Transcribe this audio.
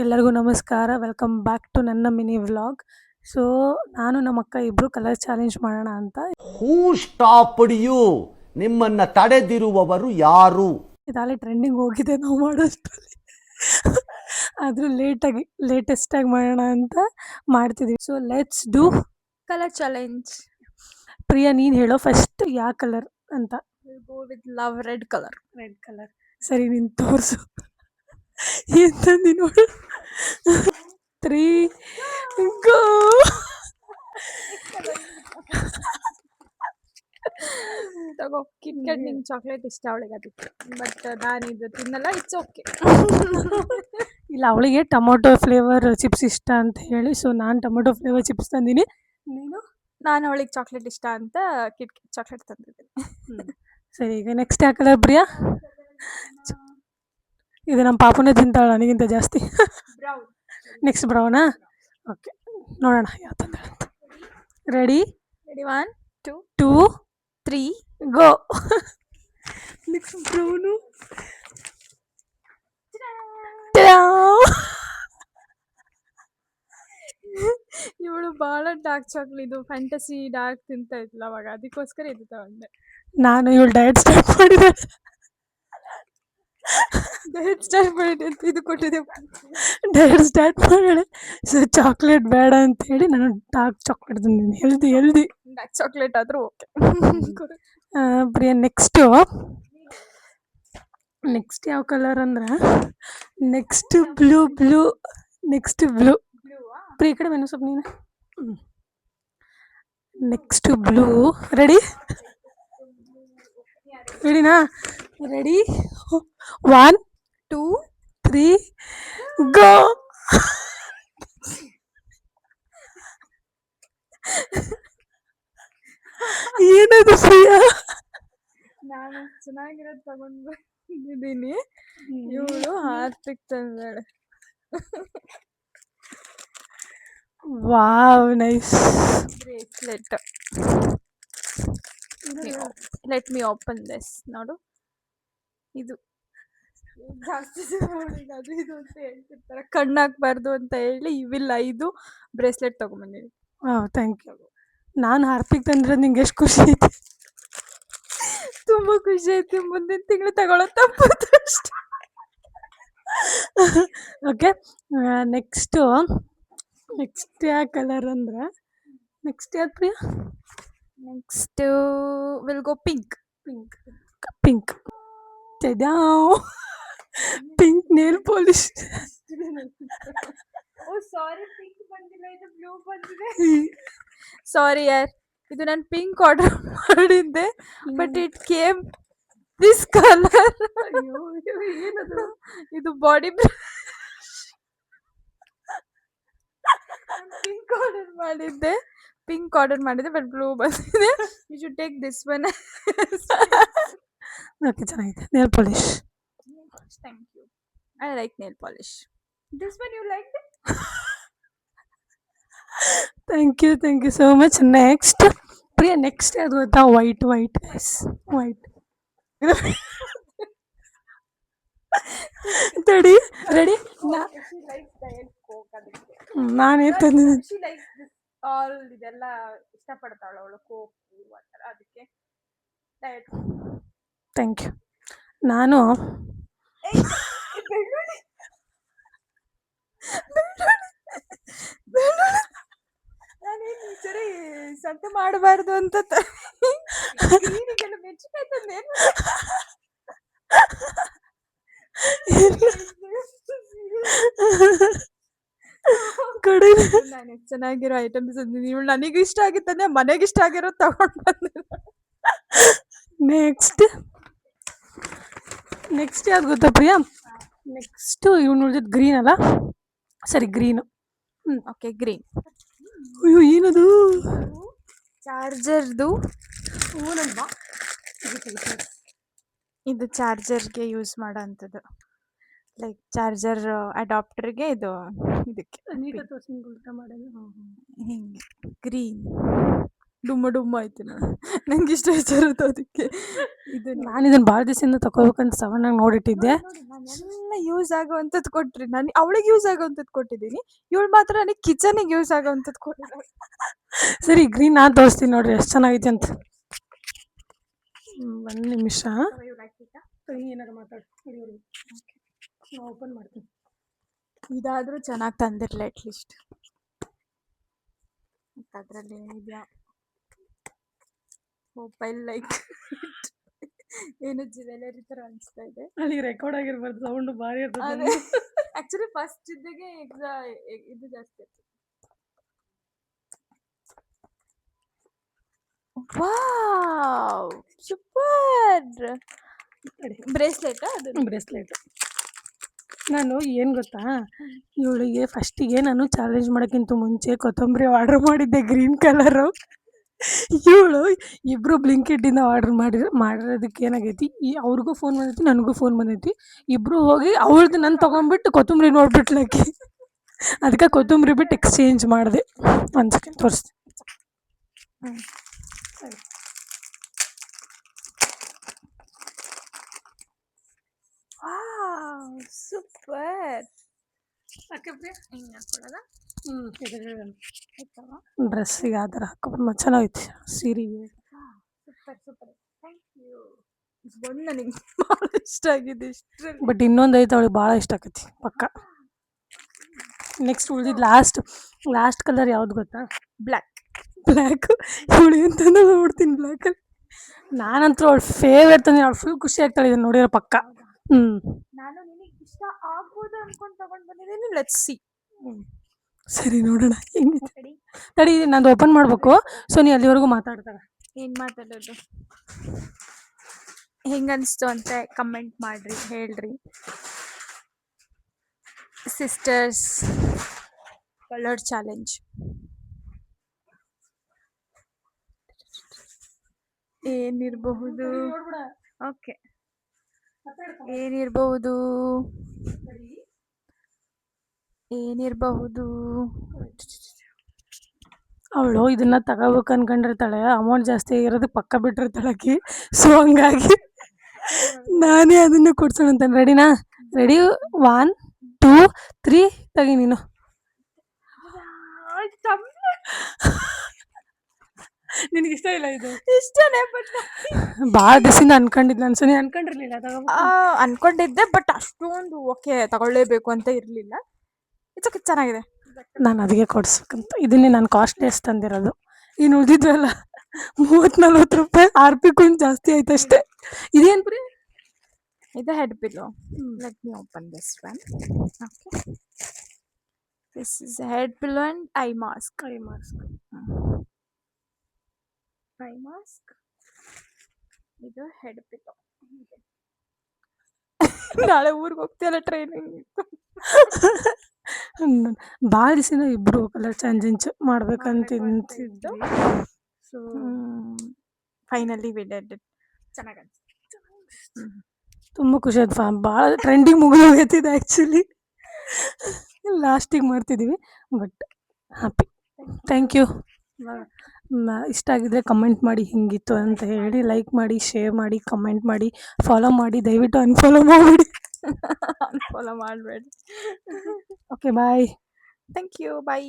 ಎಲ್ಲರಿಗೂ ನಮಸ್ಕಾರ. Welcome back to ನನ್ನ ಮಿನಿ ವ್ಲಾಗ್. ಸೊ, ನಾನು ನಮ್ಮ ಅಕ್ಕ ಇಬ್ರು ಕಲರ್ ಚಾಲೆಂಜ್ ಮಾಡೋಣ ಅಂತ. ಹೂ ಸ್ಟಾಪ್ಡ್ ಯು? ನಿಮ್ಮನ್ನ ತಡೆದಿರುವವರು ಯಾರು? ಇದಾಗಲೇ ಟ್ರೆಂಡಿಂಗ್ ಹೋಗಿದೆ ನಾವು ಮಾಡೋಷ್ಟರಲ್ಲಿ. ಆದರೂ ಲೇಟೆಸ್ಟಾಗಿ ಮಾಡೋಣ ಅಂತ ಮಾಡ್ತಿದ್ದೀವಿ. So let's do colour challenge. Priya, ನೀನು ಹೇಳೋ ಫಸ್ಟ್ ಯಾವ ಕಲರ್ ಅಂತ. Go with love red colour. Red colour. ಸರಿ, ನೀನು ತೋರಿಸು ಏನು ತಂದಿ ನೋಡು. 3 ಗೋ. ತಗೋ ಕಿಟ್ಕೆಟ್. ನಿಂಗೆ ಚಾಕ್ಲೇಟ್ ಇಷ್ಟ ಅವಳಿಗೆ, ಅದಕ್ಕೆ. ಬಟ್ ನಾನು ಇದು ತಿನ್ನಲ್ಲ. It's okay. ಇಲ್ಲ, ಅವಳಿಗೆ ಟೊಮೊಟೊ ಫ್ಲೇವರ್ ಚಿಪ್ಸ್ ಇಷ್ಟ ಅಂತ ಹೇಳಿ, ಸೊ ನಾನು ಟೊಮೊಟೊ ಫ್ಲೇವರ್ ಚಿಪ್ಸ್ ತಂದೀನಿ. ನೀನು? ನಾನು ಅವಳಿಗೆ ಚಾಕ್ಲೇಟ್ ಇಷ್ಟ ಅಂತ ಕಿಟ್ಕೆಟ್ ಚಾಕ್ಲೇಟ್ ತಂದಿದ್ದೀನಿ. ಸರಿ, ಈಗ ನೆಕ್ಸ್ಟ್ ಯಾವ ಕಲರ್ ಪ್ರಿಯಾ? ಇದು ನಮ್ಮ ಪಾಪನೇ ತಿಂತಾಳ ನನಗಿಂತ ಜಾಸ್ತಿ. ಬ್ರೌನ್. ನೆಕ್ಸ್ಟ್ ಬ್ರೌನಾ? ಓಕೆ, ನೋಡೋಣ ಯಾವ ತಂದಾಳ ಅಂತ. Ready? Ready, 1 2 2 3 go. Next brown. ಇವಳು ಭಾಳ ಡಾರ್ಕ್ ಚಾಕ್ಲೇಟ್, ಇದು ಫ್ಯಾಂಟಸಿ ಡಾರ್ಕ್ ತಿಂತ ಇದ್ಲ ಅವಾಗ, ಅದಕ್ಕೋಸ್ಕರ ಇದು ತಗೊಂಡೆ. ನಾನು ಇವಳು ಡಯಟ್ ಸ್ಟಾರ್ಟ್ ಮಾಡಿದೆ. ಡಯಟ್ ಸ್ಟಾರ್ಟ್ ಮಾಡಿದೆ ಅಂತ ಇದು ಕೊಟ್ಟಿದೆ. ಡಯಟ್ ಸ್ಟಾರ್ಟ್ ಮಾಡಿ, ಸೊ ಚಾಕ್ಲೇಟ್ ಬೇಡ ಅಂತ ಹೇಳಿ ನಾನು ಡಾರ್ಕ್ ಚಾಕ್ಲೇಟ್ ತಂದಿದ್ದೀನಿ. ಹೆಲ್ದಿ. ಡಾರ್ಕ್ ಚಾಕ್ಲೇಟ್ ಆದರೂ ಓಕೆ. ಪ್ರಿಯಾ, ನೆಕ್ಸ್ಟ್ ಯಾವ ಕಲರ್ ಅಂದ್ರೆ ನೆಕ್ಸ್ಟ್ ಬ್ಲೂ. ಪ್ರಿಯ, ಈ ಕಡೆ ಬನ್ನಿ ಸ್ವಲ್ಪ ನೀನು. Next blue. ರೆಡಿನಾ? Ready, 1 2 3 go. ಏನದು ಪ್ರಿಯಾ? ನಾನು ಚೆನ್ನಾಗಿರೋದು ತಗೊಂಡ್ ಬಂದಿದ್ದೀನಿ. ಇವಳು ಹಾರ್ಪಿಕ್ ತಂದಾಳೆ. Wow, nice. Bracelet. Let me open this. ನೋಡು, ಇದು ಜಾಸ್ತಿ ಅದು ಇದು ಅಂತ ಹೇಳ್ತಿರ್ತಾರೆ, ಕಣ್ಣಾಕ್ಬಾರ್ದು ಅಂತ ಹೇಳಿ ಇವಿಲ್ಲ, ಇದು ಬ್ರೇಸ್ಲೆಟ್ ತಗೊಂಬಂದಿನಿ. Thank you. ನಾನು ಹಾರ್ಪಿಕ್ ತಂದಿರೋದು ನಿಂಗೆ ಎಷ್ಟು ಖುಷಿ ಐತಿ? ತುಂಬಾ ಖುಷಿ ಆಯ್ತು. ಮುಂದಿನ ತಿಂಗಳು ತಗೊಳ್ಳೋ ತಪ್ಪುತ್ತೆ ಅಷ್ಟೆ. ಓಕೆ, ನೆಕ್ಸ್ಟ್ ಯಾವ ಕಲರ್ ಅಂದ್ರೆ ನೆಕ್ಸ್ಟ್ ಯಾವ್ದು Priya? Next will go pink. Pink nail polish. Sorry, pink ಬಂದಿಲ್ಲ, ಇದು ಬ್ಲೂ ಬಂದಿದೆ. ಸಾರಿ ಯಾರ್, ಇದು ನಾನು ಪಿಂಕ್ ಆರ್ಡರ್ ಮಾಡಿದ್ದೆ, but it came this colour. ಏನದು? ಇದು ಬಾಡಿ ಪಿಂಕ್ ಆರ್ಡರ್ ಮಾಡಿದ್ದೆ ಬಟ್ ಬ್ಲೂ ಬಂದಿದೆ. You should take this one. Okay, ಚೆನ್ನಾಗಿದೆ. Nail polish. Thank you. I like nail polish. This one you like it? Thank you so much. Next Priya, next ಯಾವ್ದು ಗೊತ್ತಾ? White. ತಡಿ, ready? ನಾನೇ ತಂದಿದ್ದೀನಿ. All ಇದೆಲ್ಲ ಇಷ್ಟಪಡ್ತಾಳು ಅವಳು, ಕೋಕು ಆ ಥರ, ಅದಕ್ಕೆ ಡಯಟ್. Thank you. ನಾನು ನಾನೇನು ಈ ಸರಿ ಸಂತೆ ಮಾಡಬಾರ್ದು ಅಂತ ಮೆಣಸಿನ್ಕಾಯಿ ತಂದೇನು ಕಡೆ ನಾನು ಎಷ್ಟು ಚೆನ್ನಾಗಿರೋ ಐಟಮ್ಸ್ ತಂದಿದ್ದೀನಿ. ಇವಳು ನನಗೆ ಇಷ್ಟ ಆಗಿತ್ತಾನೆ, ಮನೆಗೆ ಇಷ್ಟ ಆಗಿರೋದು ತಗೊಂಡು ಬಂದಿಲ್ಲ. ನೆಕ್ಸ್ಟ್ ಯಾವ್ದು ಗೊತ್ತಾ ಪ್ರಿಯಾ? ನೆಕ್ಸ್ಟ್ ಇವ್ನು ಉಳಿದಿದ್ದು ಗ್ರೀನ್ ಅಲ್ಲ? ಸರಿ, ಗ್ರೀನು. Okay, green. ಅಯ್ಯೋ, ಏನದು? ಚಾರ್ಜರ್ದು. ಇದು ಚಾರ್ಜರ್ಗೆ ಯೂಸ್ ಮಾಡೋ ಅಂಥದ್ದು, ಲೈಕ್ ಚಾರ್ಜರ್ ಅಡಾಪ್ಟರ್ಗೆ. ಇದು ಇದಕ್ಕೆ ನೀಟಾಗಿ ತೋರಿಸಿ, ಉಲ್ಟಾ ಮಾಡೋದು. ಹಿಂಗೆ ಗ್ರೀನ್. ಡುಮ್ಮ ಡುಮ್ಮ ಆಯ್ತು ನಾನು. ನಂಗೆ ಇಷ್ಟ ಹೆಸರುತ್ತು ಅದಕ್ಕೆ. ಇದು ನಾನು ಇದನ್ನ ಭಾಳ ದಿವಸದಿಂದ ತಗೋಬೇಕಂತ ಸವನ್ನಾಗಿ ನೋಡಿಟ್ಟಿದ್ದೆ. ನಾನೆಲ್ಲ ಯೂಸ್ ಆಗುವಂಥದ್ದು ಕೊಟ್ರಿ. ನಾನು ಅವಳಿಗೆ ಯೂಸ್ ಆಗುವಂಥದ್ದು ಕೊಟ್ಟಿದ್ದೀನಿ. ಇವಳು ಮಾತ್ರ ನನಗೆ ಕಿಚನಿಗೆ ಯೂಸ್ ಆಗುವಂಥದ್ದು ಕೊಟ್ಟಿದ್ದಾಳೆ. ಸರಿ ಗ್ರೀನ್ ನಾನು ತೋರಿಸ್ತೀನಿ ನೋಡ್ರಿ ಎಷ್ಟು ಚೆನ್ನಾಗೈತೆ ಅಂತ. ಒಂದು ನಿಮಿಷ ಏನಾರು ಮಾತಾಡಿ ಓಪನ್ ಮಾಡ್ತೀನಿ. ಇದಾದ್ರೂ ಚೆನ್ನಾಗಿ ತಂದಿರಲ್ಲ ಅಟ್ಲೀಸ್ಟ್. ಮತ್ತು ಅದರಲ್ಲಿ ಏನಿದೆಯಾ ಮೊಬೈಲ್ ಲೈಕ್ ಏನು ಜ್ಯುವೆಲರಿ ಥರ ಅನಿಸ್ತಾ ಇದೆ. ಅಲ್ಲಿ ರೆಕಾರ್ಡ್ ಆಗಿರ್ಬಾರ್ದು, ಸೌಂಡ್ ಭಾರಿ ಅದೇ ಇರ್ತದೆ. ಆ್ಯಕ್ಚುಲಿ ಫಸ್ಟ್ ಇದ್ದಾಗೆ ಇದು ಜಾಸ್ತಿ ಇರ್ತದೆ. ವಾವ್ ಸೂಪರ್ ಬ್ರೇಸ್ಲೆಟ್ ಅದು. ಬ್ರೇಸ್ಲೆಟ್ ನಾನು ಏನು ಗೊತ್ತಾ, ಇವಳಿಗೆ ಫಸ್ಟಿಗೆ ನಾನು ಚಾಲೆಂಜ್ ಮಾಡೋಕ್ಕಿಂತ ಮುಂಚೆ ಕೊತ್ತಂಬರಿ ಆರ್ಡರ್ ಮಾಡಿದ್ದೆ ಗ್ರೀನ್ ಕಲರು. ಇವಳು ಇಬ್ಬರು ಬ್ಲಿಂಕಿಟ್ಟಿಂದ ಆರ್ಡರ್ ಮಾಡಿರೋದಕ್ಕೆ ಏನಾಗೈತಿ, ಅವ್ರಿಗೂ ಫೋನ್ ಬಂದೈತಿ ನನಗೂ ಫೋನ್ ಬಂದೈತಿ. ಇಬ್ಬರು ಹೋಗಿ ಅವಳದು ನಾನು ತೊಗೊಂಡ್ಬಿಟ್ಟು ಕೊತ್ತಂಬರಿ ನೋಡ್ಬಿಟ್ಲಕ್ಕಿ. ಅದಕ್ಕೆ ಕೊತ್ತಂಬರಿ ಬಿಟ್ಟು ಎಕ್ಸ್ಚೇಂಜ್ ಮಾಡಿದೆ. ಒಂದು ಸೆಕೆಂಡ್ ತೋರಿಸ್ತೀನಿ. ಸರಿ ವಾವ್ ಸೂಪರ್. ಹಿಂಗೆ ಹಾಕ್ಕೊಡೋದ. ಡ್ರೆಸ್ಸಿಗೆ ಆ ಥರ ಹಾಕೋಬೋದು, ಚೆನ್ನಾಗೈತಿ ಸೀರೆಗೆ. Super super thank you. ಒಂದು ನನಗೆ ಭಾಳ ಇಷ್ಟ ಆಗಿದೆ ಇಷ್ಟರಲ್ಲಿ. ಬಟ್ ಇನ್ನೊಂದು ಐತೆ ಅವಳಿಗೆ ಭಾಳ ಇಷ್ಟ ಆಕೈತಿ ಪಕ್ಕ. ನೆಕ್ಸ್ಟ್ ಉಳಿದಿದ್ದು ಲಾಸ್ಟ್ ಕಲರ್ ಯಾವ್ದು ಗೊತ್ತಾ? ಬ್ಲ್ಯಾಕ್. ಇವಳು ಅಂತಂದ್ರೆ ನೋಡ್ತೀನಿ ಬ್ಲ್ಯಾಕಲ್ಲಿ. ನಾನಂತೂ ಅವಳು ಫೇವ್ರೇಟ್ ತಂದೆ, ಅವಳು ಫುಲ್ ಖುಷಿ ಆಗ್ತಾಳೆ ಇದನ್ನು ನೋಡಿರೋ ಪಕ್ಕ. ನಾನು ನಿನಗೆ ಇಷ್ಟ ಆಗ್ಬೋದು ಅನ್ಕೊಂಡು ತಗೊಂಡು ಬಂದಿದ್ದೀನಿ. Let's see. ಸರಿ ನೋಡೋಣ ಹೆಂಗಿದೆ. ತಡಿ ನಂದು ಓಪನ್ ಮಾಡಬೇಕು. ಸೊ ನೀ ಅಲ್ಲಿವರೆಗೂ ಮಾತಾಡ್ತಾಳೆ. ಏನು ಮಾತಾಡೋದು, ಹೆಂಗನ್ನಿಸ್ತು ಅಂತ ಕಮೆಂಟ್ ಮಾಡಿರಿ, ಹೇಳ್ರಿ. ಸಿಸ್ಟರ್ಸ್ ಕಲರ್ ಚಾಲೆಂಜ್ ಏನಿರಬಹುದು? ಓಕೆ, ಏನಿರಬಹುದು? ಅವಳು ಇದನ್ನ ತಗೋಬೇಕು ಅನ್ಕೊಂಡಿರ್ತಾಳೆ, ಅಮೌಂಟ್ ಜಾಸ್ತಿ ಆಗಿರೋದು ಪಕ್ಕ ಬಿಟ್ಟಿರ್ತಾಳೆ ಆಕಿ. ಸೊ ಹಂಗಾಗಿ ನಾನೇ ಅದನ್ನು ಕೊಡ್ಸೋಣ ಅಂತ. ರೆಡಿನಾ? ರೆಡಿ 1 2 3 ತೆಗಿ ನೀನು. ನಿನಗೆ ಇಷ್ಟ ಇಲ್ಲ ಇದು? ಇಷ್ಟನೇ, ಬಟ್ ಭಾಳ ದಿವಸದಿಂದ ಅನ್ಕೊಂಡಿದ್ದೆ ಅನ್ಸು. ನೀನು ಅನ್ಕೊಂಡಿರ್ಲಿಲ್ಲ ತಗೋಬೇಕು? ಅನ್ಕೊಂಡಿದ್ದೆ, ಬಟ್ ಅಷ್ಟೊಂದು ಓಕೆ ತಗೊಳ್ಳೇಬೇಕು ಅಂತ ಇರಲಿಲ್ಲ. ಇದಕ್ಕೆ ಚೆನ್ನಾಗಿದೆ. ನಾನು ಅದಕ್ಕೆ ಕೊಡ್ಸ್ಬೇಕಂತ ಇದನ್ನೇ ನಾನು ಕಾಸ್ಟ್ಲಿಯಸ್ಟ್ ತಂದಿರೋದು. ಇನ್ನು ಉಳಿದಿದ್ವಲ್ಲ 30-40 ರೂಪಾಯಿ RP ಜಾಸ್ತಿ ಆಯ್ತು ಅಷ್ಟೇ. ಇದೇನು ಪ್ರೀ? ಇದು head pillow. Let me open this one. Okay, this is head pillow and I mask. ಇದು ಹೆಡ್ ಪಿಲ್ಲೋ. ನಾಳೆ ಊರಿಗೆ ಹೋಗ್ತೀಯಲ್ಲ ಟ್ರೈನಿಂಗ್. ಭಾಳ ದಿವಸದಿಂದ ಇಬ್ರು ಕಲರ್ ಚೇಂಜ್ ಮಾಡ್ಬೇಕಂತ ಇದ್ದು. So finally we did it. ಚೆನ್ನಾಗಿ ಅನಿಸ್ತು. ತುಂಬ ಖುಷಿ ಆಯ್ತು. ಭಾಳ ಟ್ರೆಂಡಿಂಗ್ ಮುಗಿದೋಗೈತಿ ಇದು ಆ್ಯಕ್ಚುಲಿ. ಲಾಸ್ಟಿಗೆ ಮಾಡ್ತಿದ್ದೀವಿ, ಬಟ್ ಹ್ಯಾಪಿ. Thank you. ಇಷ್ಟ ಆಗಿದ್ರೆ ಕಮೆಂಟ್ ಮಾಡಿ ಹಿಂಗಿತ್ತು ಅಂತ ಹೇಳಿ. ಲೈಕ್ ಮಾಡಿ, ಶೇರ್ ಮಾಡಿ, ಕಮೆಂಟ್ ಮಾಡಿ, ಫಾಲೋ ಮಾಡಿ. ದಯವಿಟ್ಟು ಅನ್ಫಾಲೋ ಮಾಡಿಬಿಡಿ. ಅನ್ಫಾಲೋ ಮಾಡಬೇಡಿ. Okay bye. Thank you. Bye.